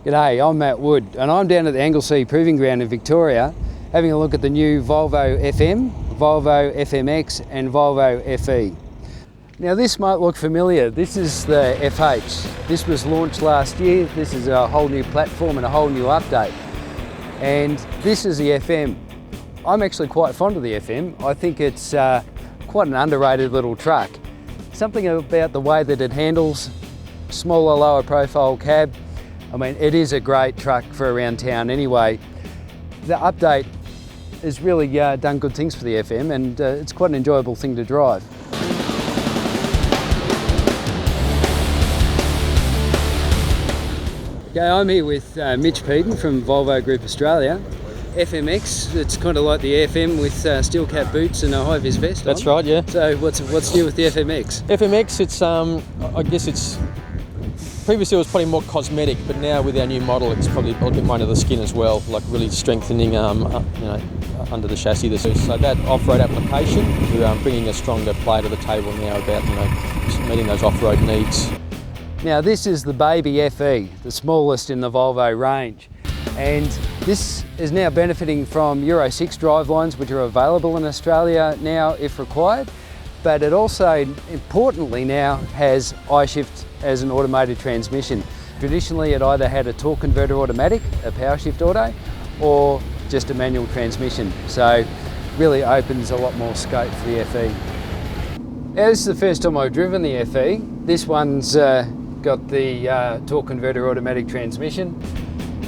G'day, I'm Matt Wood and I'm down at the Anglesea Proving Ground in Victoria having a look at the new Volvo FM, Volvo FMX and Volvo FE. Now this might look familiar, this is the FH. This was launched last year, this is a whole new platform and a whole new update. And this is the FM. I'm actually quite fond of the FM. I think it's quite an underrated little truck. Something about the way that it handles, smaller, lower profile cab. I mean, it is a great truck for around town anyway. The update has really done good things for the FM and it's quite an enjoyable thing to drive. Okay, I'm here with Mitch Peden from Volvo Group Australia. FMX, it's kind of like the FM with steel cap boots and a high-vis vest. That's right, yeah. So what's new with the FMX? FMX, it's I guess it's previously it was probably more cosmetic, but now with our new model, it's probably a bit more under the skin as well, like really strengthening, under the chassis. So that off-road application, we're bringing a stronger play to the table now about, meeting those off-road needs. Now this is the baby FE, the smallest in the Volvo range, and this is now benefiting from Euro 6 drivelines, which are available in Australia now if required. But it also, importantly now, has iShift as an automated transmission. Traditionally it either had a torque converter automatic, a power shift auto, or just a manual transmission. So really opens a lot more scope for the FE. Now this is the first time I've driven the FE. This one's got the torque converter automatic transmission.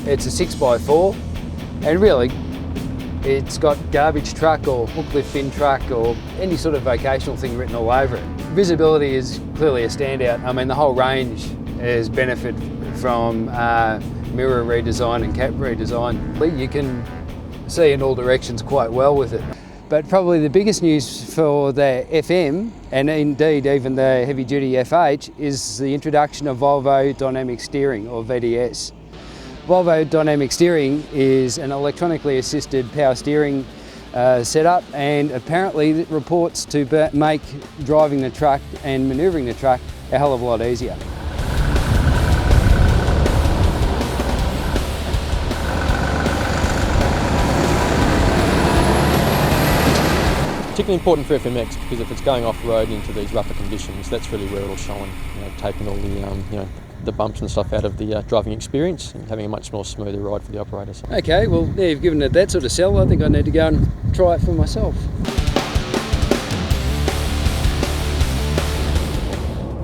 It's a 6x4 and really it's got garbage truck or hook lift bin truck or any sort of vocational thing written all over it. Visibility is clearly a standout. I mean, the whole range has benefited from mirror redesign and cap redesign. You can see in all directions quite well with it. But probably the biggest news for the FM, and indeed even the heavy duty FH, is the introduction of Volvo Dynamic Steering, or VDS. Volvo Dynamic Steering is an electronically assisted power steering setup, and apparently it reports to make driving the truck and manoeuvring the truck a hell of a lot easier. Particularly important for FMX because if it's going off-road into these rougher conditions, that's really where it'll shine, taking all the the bumps and stuff out of the driving experience and having a much more smoother ride for the operators. Okay, well now you've given it that sort of sell, I think I need to go and try it for myself.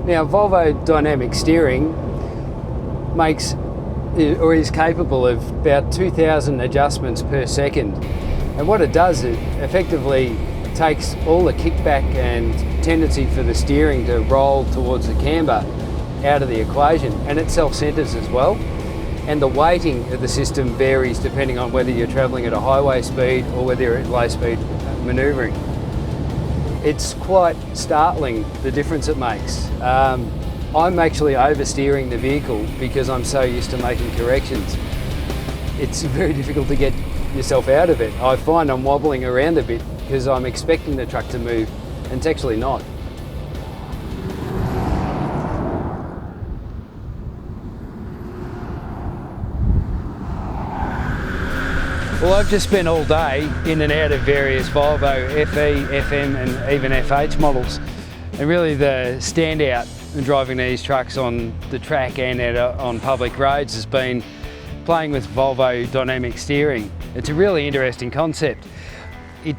Now Volvo Dynamic Steering makes or is capable of about 2,000 adjustments per second, and what it does, it effectively takes all the kickback and tendency for the steering to roll towards the camber out of the equation, and it self-centers as well, and the weighting of the system varies depending on whether you're travelling at a highway speed or whether you're at low speed manoeuvring. It's quite startling the difference it makes. I'm actually oversteering the vehicle because I'm so used to making corrections. It's very difficult to get yourself out of it. I find I'm wobbling around a bit because I'm expecting the truck to move and it's actually not. Well, I've just spent all day in and out of various Volvo FE, FM and even FH models, and really the standout in driving these trucks on the track and on public roads has been playing with Volvo Dynamic Steering. It's a really interesting concept. It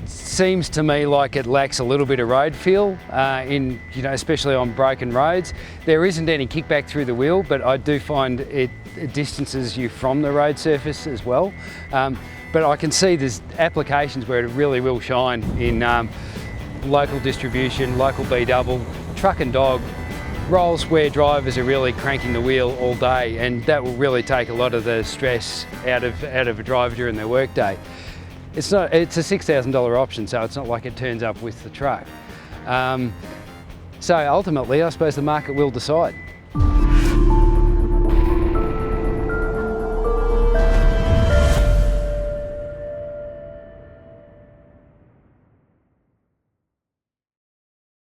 seems to me like it lacks a little bit of road feel, especially on broken roads. There isn't any kickback through the wheel, but I do find it distances you from the road surface as well. But I can see there's applications where it really will shine in local distribution, local B-double, truck and dog, roles where drivers are really cranking the wheel all day, and that will really take a lot of the stress out of a driver during their workday. it's a $6,000 option, so it's not like it turns up with the truck. So ultimately, I suppose the market will decide.